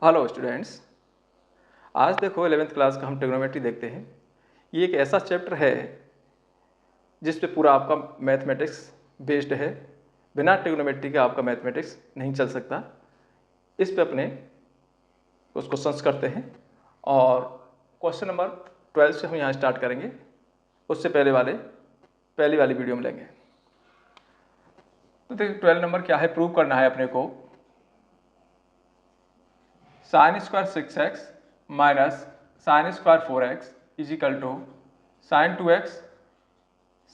Hello students, आज देखो 11th class का हम ट्रिग्नोमेट्री देखते हैं। ये एक ऐसा चैप्टर है जिस पे पूरा आपका मैथमेटिक्स बेस्ड है। बिना ट्रिग्नोमेट्री के आपका मैथमेटिक्स नहीं चल सकता। इस पे अपने कुछ क्वेश्चंस करते हैं और क्वेश्चन नंबर 12 से हम यहाँ स्टार्ट करेंगे। उससे पहली वाली वीडियो में लेंगे। तो देखिए 12 नंबर क्या है, प्रूव करना है अपने को sine square 6x minus sine square 4x is equal to sine 2x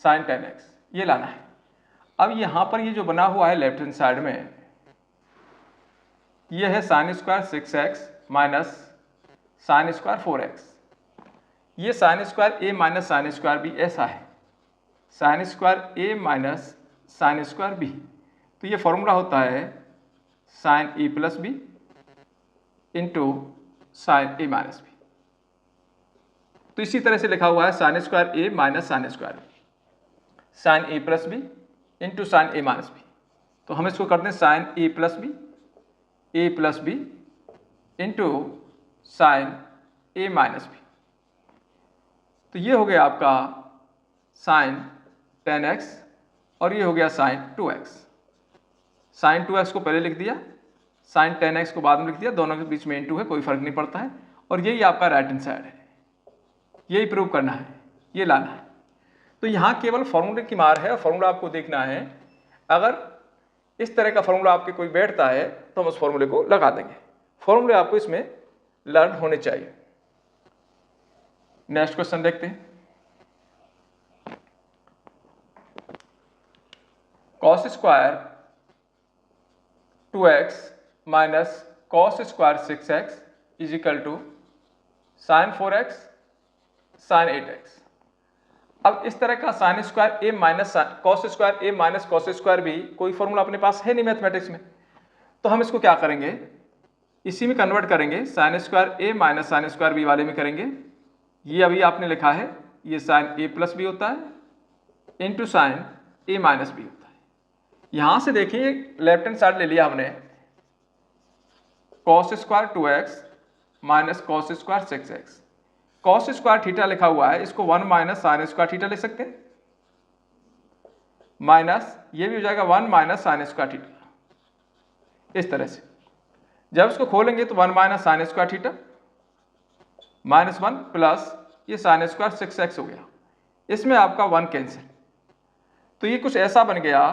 sine 10x, ये लाना है। अब यहाँ पर ये जो बना हुआ है लेफ्ट हैंड साइड में, ये है sine square 6x minus sine square 4x। ये sine square a minus sine square b ऐसा है, sine square a minus sine square b। तो ये फॉर्मूला होता है sine a plus B into sine A minus B. तो इसी तरह से लिखा हुआ है sine square A minus sine square B, sine A plus B into sine A minus B. तो हम इसको करते हैं sign A plus B into sine A minus B. तो ये हो गया आपका साइन 10x और ये हो गया साइन 2x। साइन 2x को पहले लिख दिया, साइन 10x को बाद में लिख दिया, दोनों के बीच में इंटू है, कोई फर्क नहीं पड़ता है। और यही आपका राइट हैंड साइड है, यही प्रूव करना है, ये लाना है। तो यहाँ केवल फॉर्मूले की मार है, फॉर्मूला आपको देखना है। अगर इस तरह का फॉर्मूला आपके कोई बैठता है तो हम उस फॉर्मूले को लगा देंगे। फॉर्मूले आपको इसमें लर्न होने चाहिए। नेक्स्ट क्वेश्चन देखते हैं। Cos square 2x minus cos square 6x is equal to sine 4x sine 8x। अब इस तरह का sine square a minus cos square a minus cos square b कोई फॉर्मूला अपने पास है नहीं मैथमेटिक्स में। तो हम इसको क्या करेंगे, इसी में कन्वर्ट करेंगे, sign square a minus sine square b वाले में करेंगे। ये अभी आपने लिखा है, ये साइन a प्लस बी होता है into sine a minus B होता है। यहाँ से देखिए लेफ्ट हैंड साइड ले लिया हमने, cos square 2x minus cos square 6x। Cos square theta लिखा हुआ है, इसको 1 माइनस साइन स्क्वायर थीटा लिख सकते हैं, माइनस ये भी हो जाएगा 1 माइनस साइन स्क्वायर थीटा। इस तरह से जब इसको खोलेंगे तो 1 minus sine square theta minus 1 plus ये साइन स्क्वायर 6x हो गया। इसमें आपका 1 कैंसिल, तो ये कुछ ऐसा बन गया,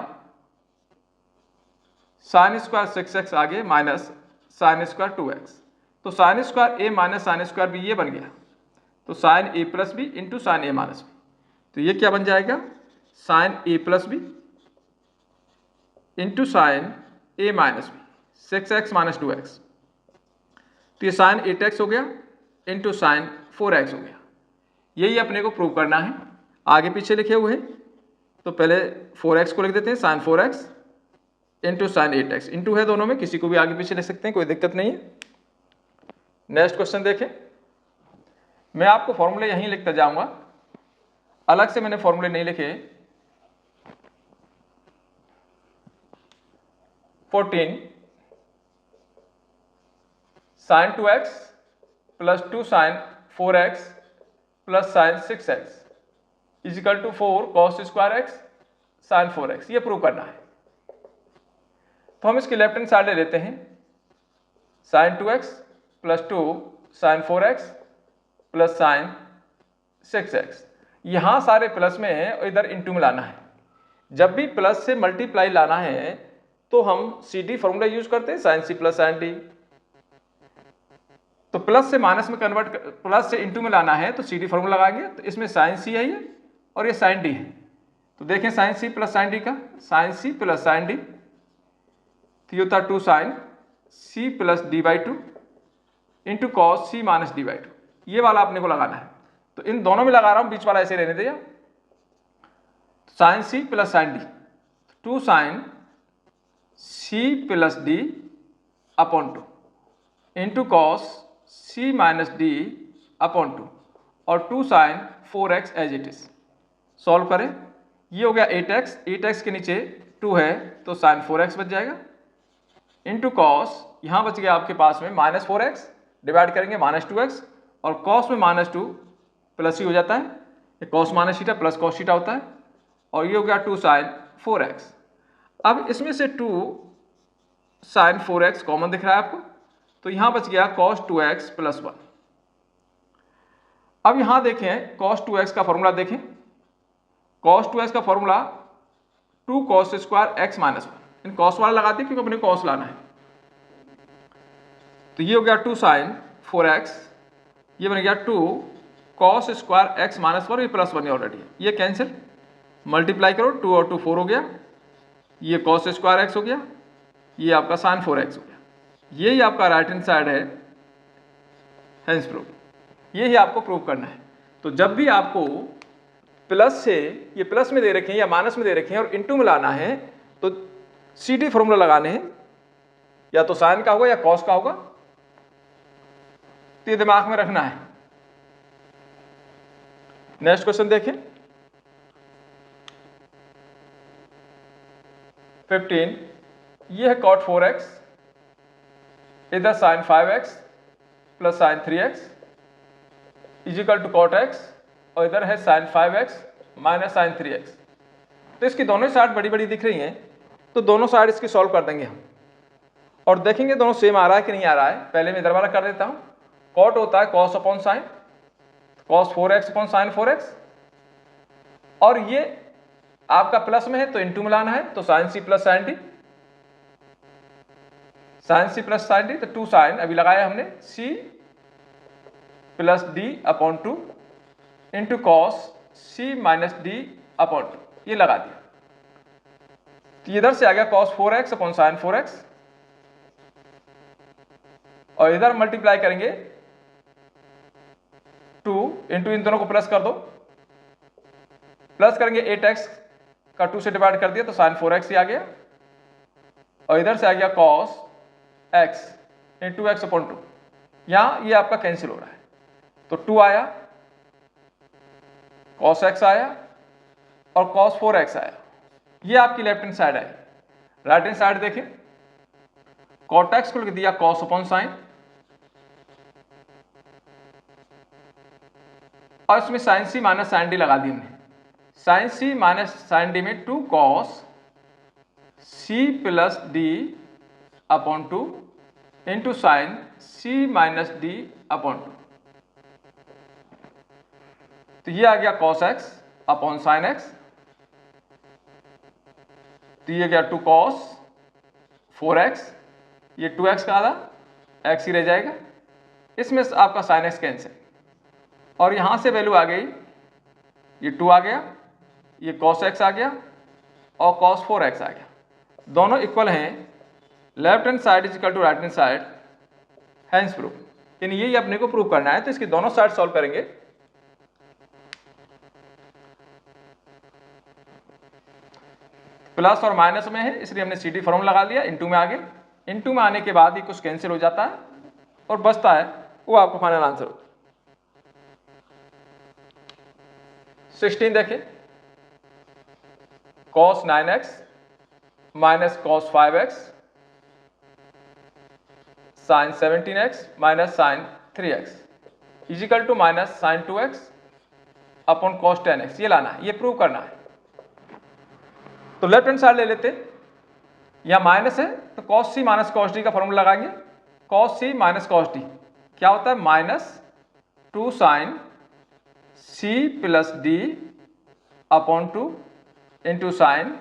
साइन स्क्वायर 6x आगे माइनस साइन स्क्वायर 2x। तो sine square a minus sine square b ये बन गया, तो sine a plus B into sine A minus B. तो ये क्या बन जाएगा, sine a plus B into sine A minus b 6x minus 2x। तो ये साइन 8x हो गया इंटू साइन 4x हो गया। यही अपने को प्रूव करना है। आगे पीछे लिखे हुए हैं, तो पहले 4x को लिख देते हैं, sign 4x into sine 8x। Into है दोनों में, किसी को भी आगे पीछे लिख सकते हैं, कोई दिक्कत नहीं है। नेक्स्ट क्वेश्चन देखें। मैं आपको फॉर्मूले यहीं लिखता जाऊंगा, अलग से मैंने फॉर्मूले नहीं लिखे। 14 sine 2x plus 2 sine 4x plus sine 6x is equal to 4 cos square x sine 4x, ये प्रूव करना है। तो हम इसकी लेफ्ट हैंड साइड ले लेते हैं, sine 2x plus 2 sine 4x plus sine 6x। यहाँ सारे प्लस में है और इधर इंटू में लाना है। जब भी प्लस से मल्टीप्लाई लाना है तो हम CD फॉर्मूला यूज करते हैं, sine C plus sine D। तो प्लस से माइनस में कन्वर्ट, प्लस से इंटू में लाना है तो CD फॉर्मूला लगाएंगे। तो इसमें साइन C है ये और ये साइन D है। तो देखें sine C plus sine D का, sine C plus sine D, तो ये होता है 2 sine C plus D by 2 into cos C minus D by 2। ये वाला अपने को लगाना है। तो इन दोनों में लगा रहा हूं, बीच वाला ऐसे रहने दिया। Sine C plus sine D, 2 sine C plus D upon 2 into cos C minus D upon 2 और 2 sine 4x as it is. Solve करें, ये हो गया 8x, 8x के नीचे 2 है तो साइन 4x बच जाएगा। इंटू कॉस, यहाँ बच गया आपके पास में -4x, डिवाइड करेंगे -2x, और कॉस में -2 प्लस ही हो जाता है, ये cos minus theta plus cos theta होता है, और ये हो गया 2 sin 4x। अब इसमें से 2 sin 4x कॉमन दिख रहा है आपको, तो यहाँ बच गया cos 2x प्लस 1। अब यहाँ देखें cos 2x का फॉर्मूला देखें, cos 2x का formula 2 cos square x minus 1, इन cos वाला लगाते हैं क्योंकि अपने cos लाना है। तो ये हो गया 2 sin 4x, ये बन गया 2 cos स्क्वायर x माइनस 1, ये प्लस 1 ऑलरेडी है, ये कैंसिल, मल्टीप्लाई करो, 2 और 2 4 हो गया, ये cos स्क्वायर x हो गया, ये आपका sin 4x हो गया, यही आपका राइट हैंड साइड है, हेंस प्रूव। यही आपको प्रूव करना है। तो जब भी आपको प्लस से, ये प्लस में दे रखे हैं या माइनस में दे रखे हैं और इनटू में लाना है, तो सीधी फॉर्मूला लगाने हैं, या तो साइन का होगा या कॉस का होगा, तो ये दिमाग में रखना है। नेक्स्ट क्वेश्चन देखें, 15, ये है cot 4x, इधर sin 5x plus sin 3x is equal to cot x, और इधर है sin 5x minus sin 3x। तो इसकी दोनों साइड बड़ी बड़ी दिख रही हैं, तो दोनों साइड इसकी सॉल्व कर देंगे हम, और देखेंगे दोनों सेम आ रहा है कि नहीं आ रहा है। पहले मैं इधर वाला कर देता हूँ, cot होता है cos upon sine, cos 4x upon sin 4x, और ये आपका प्लस में है तो इनटू मिलाना है, तो sin c plus sin d, sin c plus sin d, तो 2 sin अभी लगाया हमने c plus d upon 2 into cos c minus d upon 2, ये लगा दिया। तो इधर से आ गया cos 4x upon sin 4x, और इधर मल्टीप्लाई करेंगे 2 इंटू इन दोनों को प्लस कर दो, प्लस करेंगे 8x का 2 से डिवाइड कर दिया तो sin 4x ही आ गया, और इधर से आ गया cos x into x upon 2, यहां ये आपका कैंसिल हो रहा है, तो 2 आया, cos x आया और cos 4x आया, ये आपकी left hand side I. Right hand side देखें, cot x को लिख दिया cos अपॉन साइन, और इसमें sin c minus sin d लगा दी हमने, sin c minus sin d में 2 cos c plus d upon 2 into sine c minus d upon 2, तो ये आ गया cos x upon sin x, तो ये गया 2 cos 4x, ये 2x का आधा x ही रह जाएगा, इसमें आपका sin x कैंसिल, और यहां से वैल्यू आ गई, ये 2 आ गया, ये cos x आ गया और cos 4x आ गया, दोनों इक्वल हैं, left hand side is equal to right hand side, hence proof. यानी यही अपने को प्रूव करना है, तो इसकी दोनों साइड सॉल्व करेंगे। प्लस और माइनस में है इसलिए हमने सीडी फॉर्मूला लगा लिया, इनटू में आ गए, इनटू में आने के बाद ही कुछ कैंसिल हो जाता है और बचता है वो आपका फाइनल आंसर होता है। 16 देखें, cos 9x minus cos 5x sin 17x minus sin 3x is equal to minus sin 2x upon cos 10x, ये लाना है, ये प्रूव करना है। तो लेफ्ट हैंड साइड ले लेते, यहां माइनस है तो cos c minus cos d का फॉर्मूला लगाएंगे, cos c minus cos d क्या होता है, minus 2 sin c plus d upon 2 into sine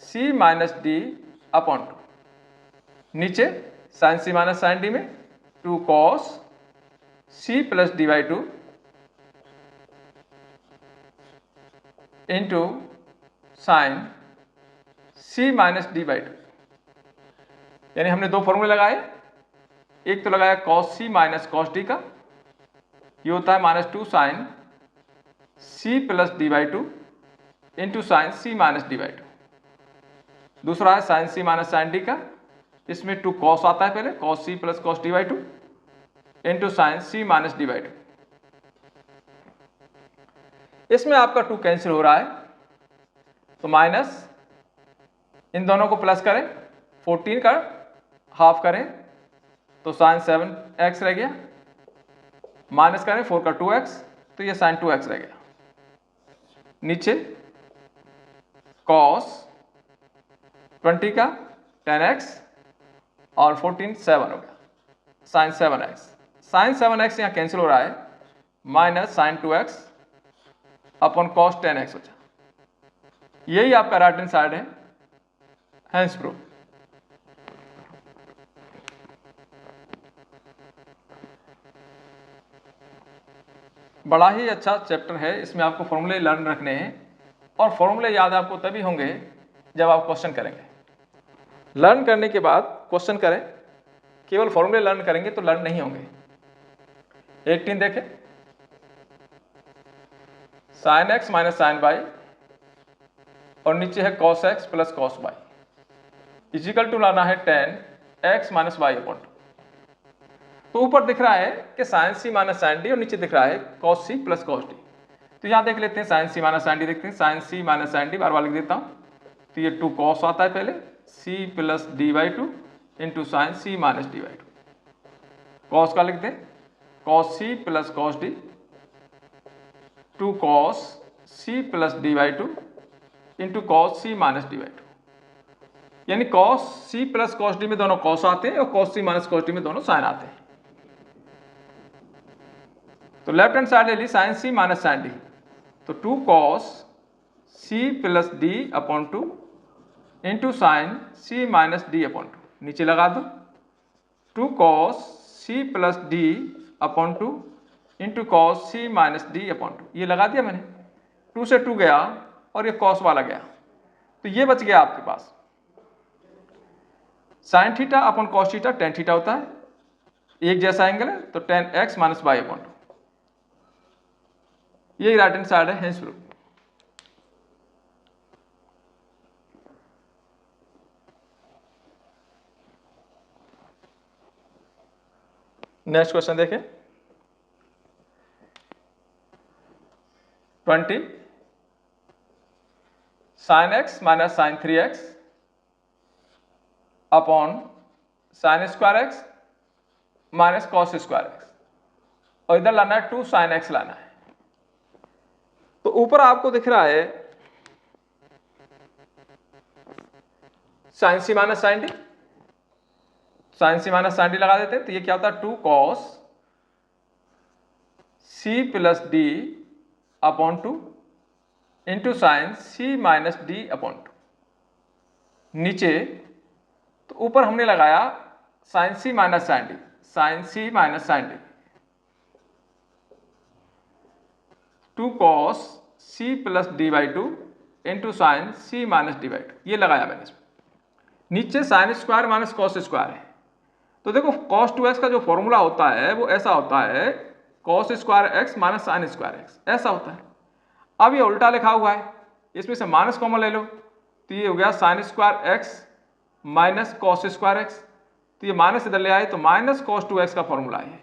c minus d upon 2, नीचे sin c minus sin d में 2 cos c plus d by 2 into sine c minus d by 2, यानी हमने दो फॉर्मूले लगाए, एक तो लगाया cos c minus cos d का, ये होता है minus 2 sine c plus d by 2 into sine c minus d by 2, दूसरा है sine c minus sine d का, इसमें 2 cos आता है पहले, cos c plus cos d by 2 into sine c minus d by 2, इसमें आपका 2 कैंसिल हो रहा है, तो माइनस इन दोनों को प्लस करें, 14 का हाफ करें तो साइन 7x रह गया, माइनस करें 4 का 2x तो ये साइन 2x रह गया। नीचे कॉस 20 का 10x और 14 7 हो गया, साइन 7x। साइन 7x यहाँ कैंसिल हो रहा है, minus sign 2x upon cos 10x हो जाए। यही आपका राइट हैंड साइड है, हेंस प्रूफ। बड़ा ही अच्छा चैप्टर है, इसमें आपको फॉर्मूले लर्न रखने हैं और फॉर्मूले याद आपको तभी होंगे जब आप क्वेश्चन करेंगे। लर्न करने के बाद क्वेश्चन करें, केवल फॉर्मूले लर्न करेंगे तो लर्न नहीं होंगे। 18 देखें, sine x minus sine y और नीचे है cos x plus cos y is equal to लाना है 10x माइनस वाई अपॉन 2। तो ऊपर दिख रहा है कि साइन सी माइनस साइन डी और नीचे दिख रहा है कॉस सी प्लस कॉस डी। तो यहाँ देख लेते हैं साइन सी माइनस साइन डी, देखते हैं साइन सी माइनस साइन डी बार बार लिख देता हूँ। तो ये 2 कॉस आता है पहले, c plus D by 2 into sine C minus D by 2। Cos का लिख दें, cos C plus cos d, 2 cos C plus D by 2 into cos C minus D by 2। यानी कॉस सी प्लस कॉस डी में दोनों cos आते हैं और cos सी minus cos d में दोनों साइन आते हैं। तो लेफ्ट हैंड साइड ले ली साइन सी माइनस साइन डी, तो 2 कॉस सी plus D upon 2 into sine सी माइनस डी अपॉन 2। नीचे लगा दो, 2 कॉस सी plus D upon 2 into cos सी माइनस डी अपॉन 2। ये लगा दिया मैंने, 2 से 2 गया और ये कॉस वाला गया, तो ये बच गया आपके पास sine theta upon cos theta tan theta होता है, एक जैसा एंगल है, तो 10x माइनस वाई अपॉन 2। ये राइट हैंड साइड है, हेंस प्रूफ। नेक्स्ट क्वेश्चन देखें, 20 sine x minus sine 3x upon sine square x minus cos square x, और इधर लाना है 2 साइन एक्स लाना है। तो ऊपर आपको दिख रहा है साइन सी माइनस साइन डी, साइन सी माइनस साइन डी लगा देते हैं, तो ये क्या होता है 2 कॉस सी plus D upon 2 into sine सी माइनस डी अपॉन 2। नीचे तो ऊपर हमने लगाया sine C minus sine D, sine C minus sine D, 2 cos C plus D by 2 into sine C minus D by 2। ये लगाया मैंने इसमें। नीचे sine square minus cos square है, तो देखो cos 2x का जो फॉर्मूला होता है वो ऐसा होता है cos square x minus sine square x, ऐसा होता है। अब ये उल्टा लिखा हुआ है, इसमें से माइनस कॉमन ले लो, तो ये हो गया sign square x minus cos square X, तो ये माइनस इधर ले आए तो माइनस cos 2x का फॉर्मूला है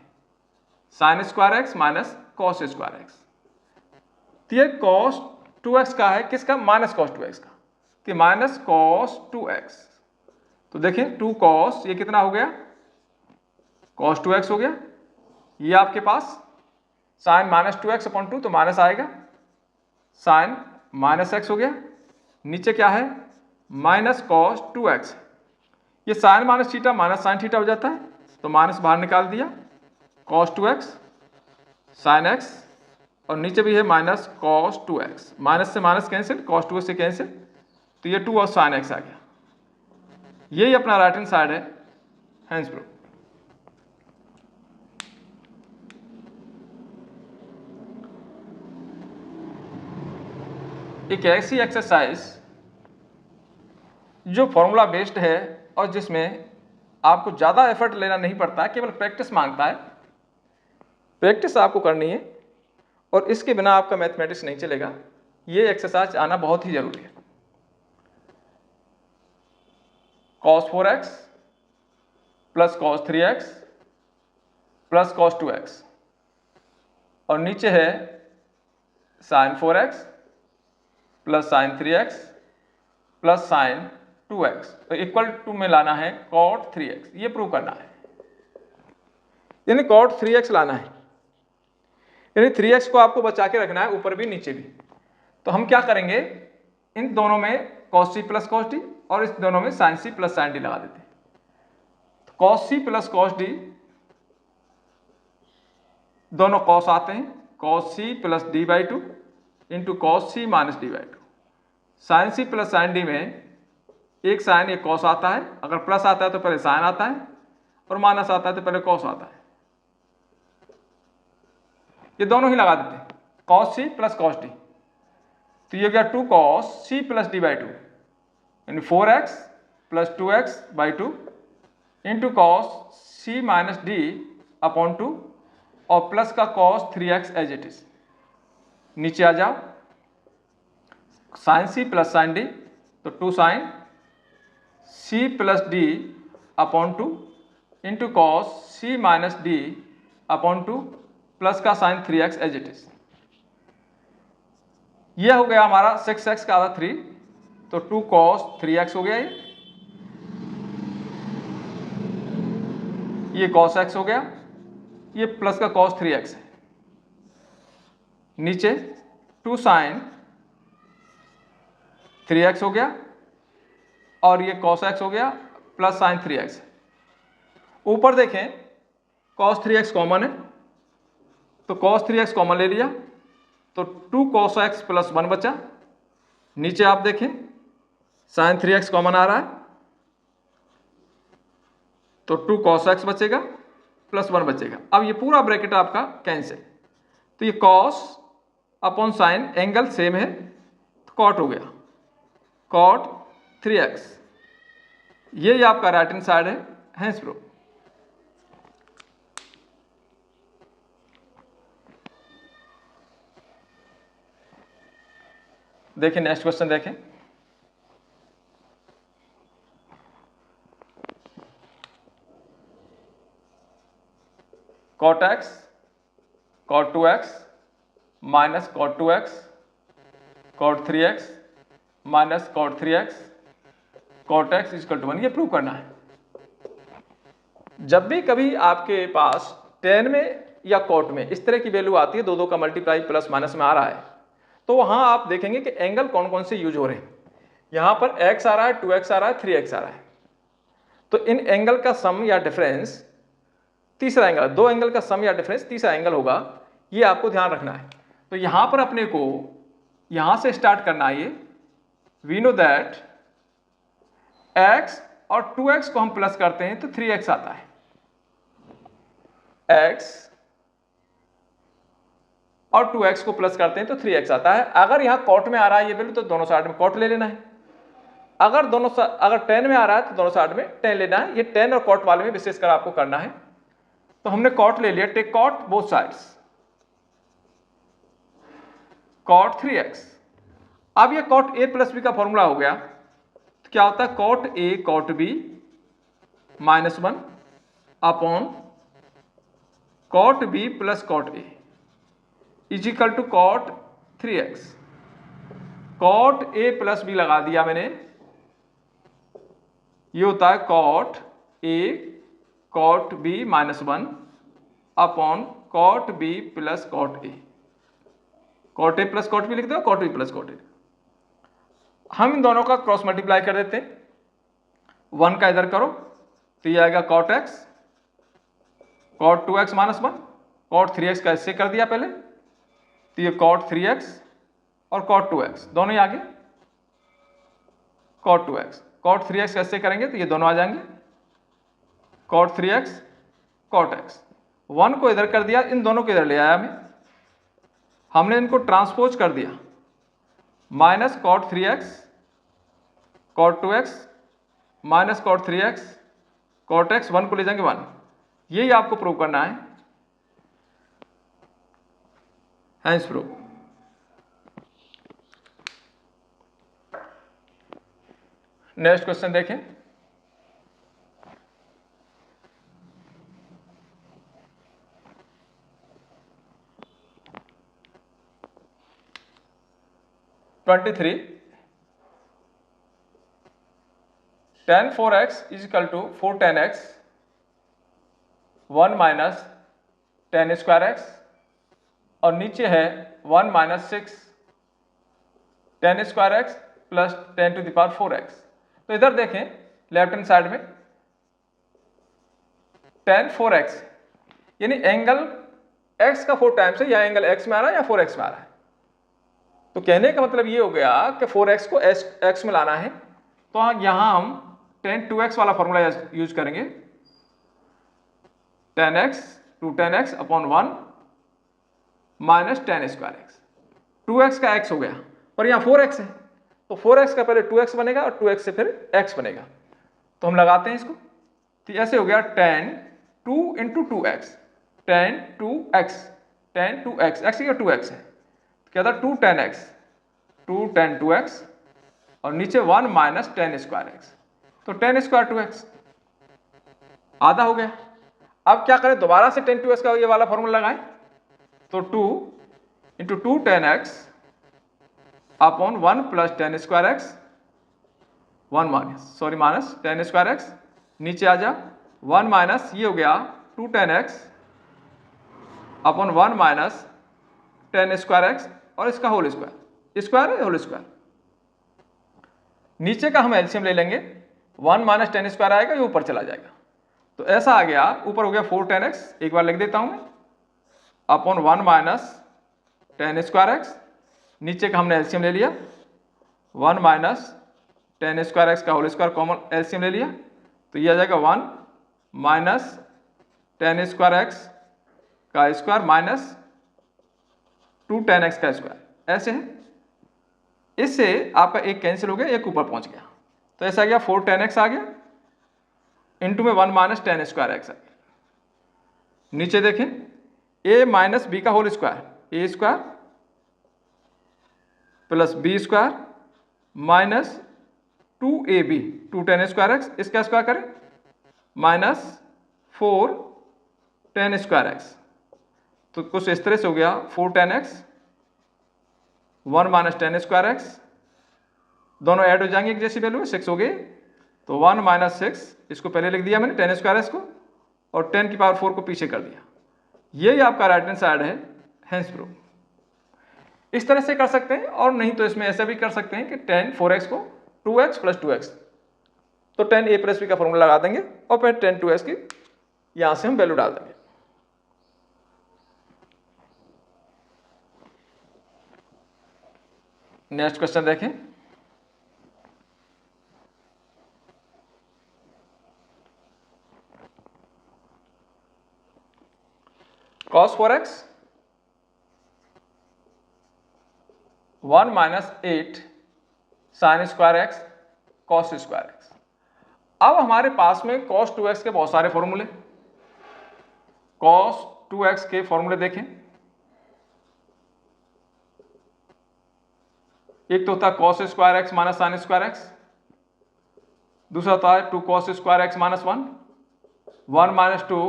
sine square x minus cos square X. तो ये cos 2x का है, किसका? माइनस cos 2x का, तो माइनस cos 2x। तो देखिए 2 cos, ये कितना हो गया cos 2x हो गया। ये आपके पास साइन माइनस 2x अपॉन 2 तो माइनस आएगा, साइन माइनस x हो गया। नीचे क्या है माइनस cos 2x, ये sine minus theta minus sine theta हो जाता है, तो माइनस बाहर निकाल दिया, cos 2x साइन x, और नीचे भी है माइनस cos 2x, माइनस से माइनस कैंसिल, cos 2x से कैंसिल, तो ये 2 और साइन x आ गया। यही अपना राइट हैंड साइड है, हेंस प्रूफ। एक ऐसी एक्सरसाइज जो फॉर्मूला बेस्ड है और जिसमें आपको ज़्यादा एफर्ट लेना नहीं पड़ता, केवल प्रैक्टिस मांगता है। प्रैक्टिस आपको करनी है और इसके बिना आपका मैथमेटिक्स नहीं चलेगा। ये एक्सरसाइज आना बहुत ही जरूरी है। cos 4x plus cos 3x plus cos 2x, और नीचे है sin 4x plus sin 3x plus sin 2x, तो इक्वल टू में लाना है cot 3x, ये प्रूव करना है, यानी cot 3x लाना है, यानी 3x को आपको बचा के रखना है ऊपर भी नीचे भी। तो हम क्या करेंगे, इन दोनों में cos c plus cos d और इस दोनों में sin c plus sin d लगा देते हैं। तो cos c plus cos d दोनों cos आते हैं, cos c plus d/2 into cos c minus d/2। sin c plus sin d में एक साइन एक cos आता है, अगर प्लस आता है तो पहले sin आता है और माइनस आता है तो पहले cos आता है, ये दोनों ही लगा देते हैं, cos c plus cos d। तो ये गया 2 cos c प्लस d/2 यानी 4x plus 2x/2 into cos c minus d upon 2 और प्लस का cos 3x as it is. नीचे आ जाओ, sin c plus sin d, तो 2 sin c plus d upon 2 into cos c minus d upon 2 plus का sin 3x as it is. यह हो गया हमारा 6x का आधा 3, तो 2 cos 3x हो गया, ये cos x हो गया, ये प्लस का cos 3x है। नीचे 2 sin 3x हो गया और ये cos x हो गया प्लस sin 3x। ऊपर देखें cos 3x कॉमन है, तो cos 3x कॉमन ले लिया, तो 2 cos x प्लस 1 बचा। नीचे आप देखें sin 3x कॉमन आ रहा है, तो 2 cos x बचेगा प्लस 1 बचेगा। अब ये पूरा ब्रैकेट आपका कैंसिल, तो ये cos upon sin angle same है, तो cot हो गया, cot 3x। ये आपका राइट हैंड साइड है, हेंस प्रूफ। देखिए नेक्स्ट क्वेश्चन देखें, cot x cot 2x minus cot 2x cot 3x minus cot 3x cot x equal to 1, ये प्रूव करना है। जब भी कभी आपके पास tan में या cot में इस तरह की वैल्यू आती है, दो का मल्टीप्लाई प्लस माइनस में आ रहा है, तो वहां आप देखेंगे कि एंगल कौन कौन से यूज हो रहे हैं। यहां पर x आ रहा है, 2x आ रहा है, 3x आ रहा है, तो इन एंगल का सम या डिफरेंस तीसरा एंगल, दो एंगल का सम या डिफरेंस तीसरा एंगल होगा, ये आपको ध्यान रखना है। तो यहां पर अपने को यहां से स्टार्ट करना है। ये वी नो दैट x और 2x को हम प्लस करते हैं तो 3x आता है, x और 2x को प्लस करते हैं तो 3x आता है। अगर यहां cot में आ रहा है ये वैल्यू, तो दोनों साइड में cot ले लेना है। अगर tan में आ रहा है तो दोनों साइड में tan लेना है। ये tan और cot वाले में विशेषकर आपको करना है। तो हमने cot ले लिया, take cot both sides, cot 3x। अब ये cot a प्लस b का फॉर्मूला हो गया, तो क्या होता है cot a cot b minus 1 upon cot b plus cot a is equal to cot 3x। cot a plus b लगा दिया मैंने, ये होता है cot a cot b minus 1 upon cot b plus cot a। cot a plus cot b लिख दो, cot b plus cot a। हम इन दोनों का क्रॉस मल्टीप्लाई कर देते हैं, 1 का इधर करो तो ये आएगा cot x, cot 2x minus 1, cot 3x का इससे कर दिया पहले, तो ये cot 3x और cot 2x दोनों ही आगे, cot 2x cot 3x कैसे करेंगे तो ये दोनों आ जाएंगे, cot 3x cot x। 1 को इधर कर दिया, इन दोनों को इधर ले आया हमने इनको ट्रांसपोज कर दिया, minus cot 3x cot 2x minus cot 3x cot x, 1 को ले जाएंगे 1। यही आपको प्रूव करना है, हेंस प्रूव। नेक्स्ट क्वेश्चन देखें, tan 4x is equal to 4 tan x 1 minus tan square x और नीचे है 1 minus 6 tan square x plus 10 to the power 4x। तो इधर देखें लेफ्ट हैंड साइड में tan 4x यानी एंगल x का 4 टाइम्स है, या एंगल x में आ रहा है या 4x में आ रहा है। तो कहने का मतलब ये हो गया कि 4x को x में लाना है, तो यहां हम tan 2x वाला फॉर्मूला यूज करेंगे, tan x 2 tan x upon 1 minus tan square x. 2x का x हो गया और यहाँ 4x है, तो 4x का पहले 2x बनेगा और 2x से फिर x बनेगा। तो हम लगाते हैं इसको, तो ऐसे हो गया tan 2 into 2x, tan 2x, tan 2x, x की 2x है, क्या था 2 tan x, 2 tan 2x और नीचे 1 माइनस tan स्क्वायर एक्स, तो tan स्क्वायर 2x आधा हो गया। अब क्या करें, दोबारा से tan 2x का ये वाला फॉर्मूला लगाएं, तो 2 into 2 tan x upon 1 plus tan square x, 1 minus tan square x, नीचे आ जा 1 माइनस ये हो गया 2 tan x upon 1 minus tan square x और इसका होल स्क्वायर, स्क्वायर है होल स्क्वायर। नीचे का हम एलसीएम ले लेंगे, 1 माइनस tan स्क्वायर आएगा, ये ऊपर चला जाएगा, तो ऐसा आ गया, ऊपर हो गया 4 tan x, एक बार लिख देता हूं मैं, upon 1 minus tan square x, नीचे का हमने एलसीएम ले लिया, 1 माइनस tan स्क्वायर एक्स का होल स्क्वायर कॉमन एलसीएम ले लिया, तो ये आ जाएगा 1 माइनस tan स्क्वायर एक्स का स्क्वायर माइनस 2 tan x का स्क्वायर, ऐसे है। इससे आपका एक कैंसिल हो गया, एक ऊपर पहुंच गया, तो ऐसा आ गया 4 tan x आ गया, इंटू में 1 माइनस tan स्क्वायर एक्स आ गया। नीचे देखें a माइनस बी का whole square, A square plus B square minus 2ab, 2 tan square X, इसका स्क्वायर करें माइनस 4 tan स्क्वायर एक्स, तो कुछ इस तरह से हो गया 4 tan x 1 minus tan square x, दोनों ऐड हो जाएंगे, एक जैसी वैल्यू है, 6 हो गए, तो 1 माइनस 6, इसको पहले लिख दिया मैंने tan स्क्वायर एक्स को, और 10 की पावर 4 को पीछे कर दिया। यही आपका राइट हैंड साइड है, हेंस प्रूफ। इस तरह से कर सकते हैं, और नहीं तो इसमें ऐसा भी कर सकते हैं कि tan 4x को 2x प्लस 2x, तो tan a प्लस b का फॉर्मूला लगा देंगे और फिर tan 2x की यहां से हम वैल्यू डाल देंगे। नेक्स्ट क्वेश्चन देखें, cos 4x 1 minus 8 sign square x cos square x. अब हमारे पास में cos 2x के बहुत सारे फॉर्मूले, cos 2x के फॉर्मूले देखें, एक तो होता है cos square x minus sine square x, दूसरा होता है 2 cos square x minus 1 minus 2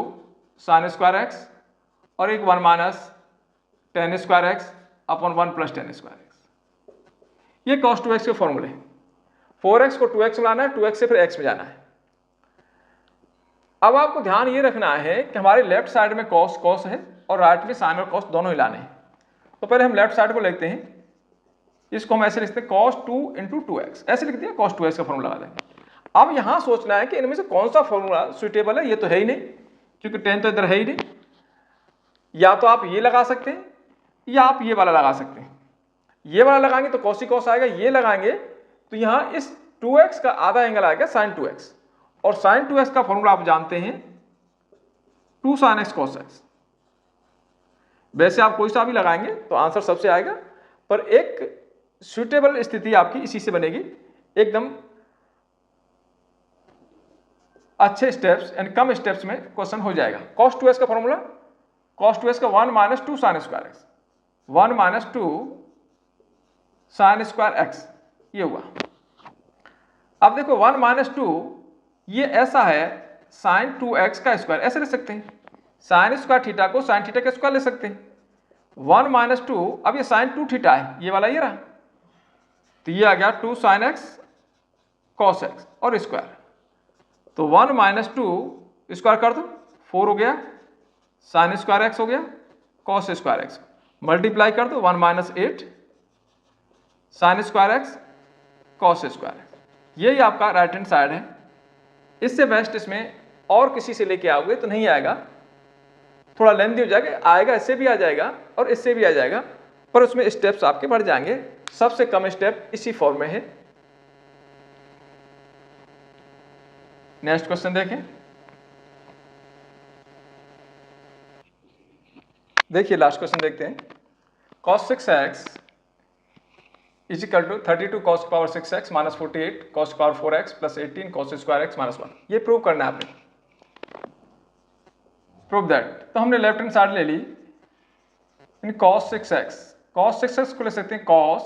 sign square x, और एक 1 minus tan square x upon 1 plus tan square x. ये cos 2x के फॉर्मूले। 4x को 2x में लाना है, 2x से फिर x में जाना है। अब आपको ध्यान ये रखना है कि हमारे लेफ्ट साइड में cos है और राइट में साइन और cos दोनों ही लाने हैं। तो पहले हम लेफ्ट साइड को लिखते हैं, इसको हम ऐसे लिखते हैं cos 2 इंटू 2x, ऐसे लिख दिया, cos 2x का फॉर्मूला लगा देंगे। अब यहां सोचना है कि इनमें से कौन सा फॉर्मूला सुइटेबल है, ये तो है ही नहीं, क्योंकि tan तो इधर है ही नहीं। या तो आप ये लगा सकते हैं या आप ये वाला लगा सकते हैं। ये वाला लगाएंगे तो cos ही cos आएगा, ये लगाएंगे तो यहां इस 2x का आधा एंगल आएगा sin 2x, और sin 2x का फॉर्मूला आप जानते हैं 2 sin x cos x। वैसे आप कोई सा भी लगाएंगे तो आंसर सबसे आएगा, पर एक सुइटेबल स्थिति आपकी इसी से बनेगी, एकदम अच्छे स्टेप्स यानी कम स्टेप्स में क्वेश्चन हो जाएगा। cos 2x का फॉर्मूला, cos 2x का 1 minus 2 sign square x, 1 minus 2 sign square x, ये हुआ। अब देखो 1 माइनस 2 ये ऐसा है साइन 2x का स्क्वायर, ऐसे लिख सकते हैं, साइन स्क्वायर थीटा को साइन थीटा का स्क्वायर ले सकते हैं। 1 माइनस 2, अब ये साइन 2 थीटा है, ये वाला ये रहा, तो ये आ गया 2 साइन x cos x और स्क्वायर। तो 1 माइनस 2 स्क्वायर कर दो, 4 हो गया, साइन स्क्वायर एक्स हो गया, कॉस स्क्वायर एक्स, मल्टीप्लाई कर दो 1 minus 8 sign square x cos square x. यही आपका राइट हैंड साइड है। इससे बेस्ट इसमें और किसी से लेके आओगे तो नहीं आएगा, थोड़ा लेंथी हो जाएगा, आएगा इससे भी आ जाएगा और इससे भी आ जाएगा, पर उसमें स्टेप्स आपके बढ़ जाएंगे। सबसे कम स्टेप इसी फॉर्म में है। नेक्स्ट क्वेश्चन देखें। देखिए लास्ट क्वेश्चन देखते हैं। cos 6x is equal to 32 cos की पावर 6x माइनस 48 cos की power 4x plus 18 cos square x minus 1। ये प्रूव करना है आपने। प्रूव दैट, तो हमने लेफ्ट हैंड साइड ले ली इन cos 6x। cos 6x को ले सकते हैं cos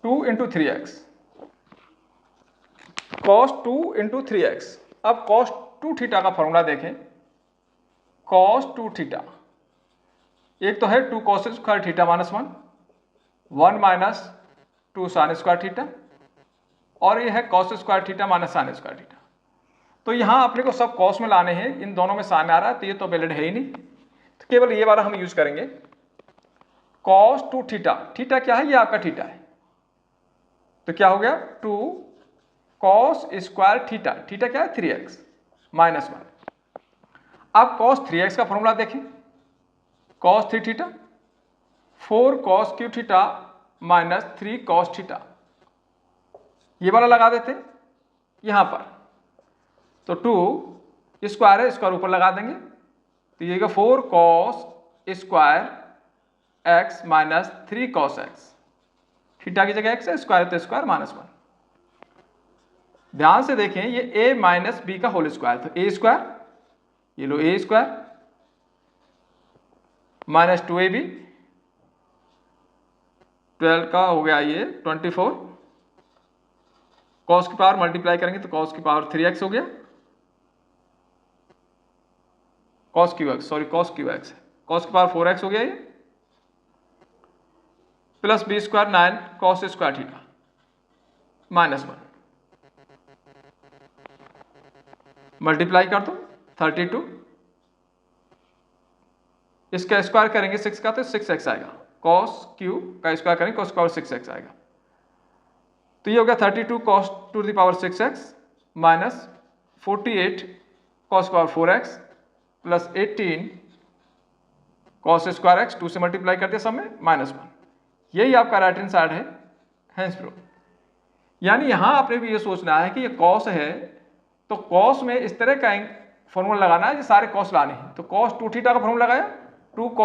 2 into 3x, cos 2 into 3x। अब cos 2 थीटा का फॉर्मूला देखें, cos 2 थीटा एक तो है 2 cos square theta minus 1, 1 minus 2 sine square theta, और ये है cos square theta minus sine square theta. तो यहाँ अपने को सब cos में लाने हैं, इन दोनों में साइन आ रहा है तो ये तो वैलिड है ही नहीं, तो केवल ये वाला हम यूज करेंगे। cos 2 थीटा, थीटा क्या है, ये आपका थीटा है, तो क्या हो गया 2 cos स्क्वायर थीटा, थीटा क्या है 3x माइनस 1। अब cos 3x का फॉर्मूला देखें, cos 3 theta 4 cos Q theta minus 3 cos theta, ये वाला लगा देते हैं यहां पर, तो 2 स्क्वायर है, स्क्वायर ऊपर लगा देंगे, तो ये 4 cos square x minus 3 cos x, theta की जगह x है, स्क्वायर तो स्क्वायर माइनस 1। ध्यान से देखें, ये a माइनस बी का होल स्क्वायर, तो a स्क्वायर, ये लो a स्क्वायर माइनस 2ab, 12 का हो गया ये 24, cos की पावर मल्टीप्लाई करेंगे तो cos की पावर 3x हो गया, cos cube x, sorry cos cube x, cos की पावर 4x हो गया ये, plus B square 9 cos square theta minus 1, multiply कर दो 32, इसका स्क्वायर करेंगे 6 का तो 6x आएगा, cos क्यू का स्क्वायर करेंगे cos पावर 6x आएगा, तो ये हो गया 32 cos to the power 6x minus 48 cos power 4x plus 18 cos square x, 2 से मल्टीप्लाई करते सब में माइनस 1। यही आपका राइट हैंड साइड है, हेंस प्रूफ। यानी यहां आपने भी ये सोचना है कि ये cos है, तो cos में इस तरह का फॉर्मूला लगाना है, ये सारे cos लाने हैं, तो cos 2 थीटा का फॉर्मूला लगाया 2 cos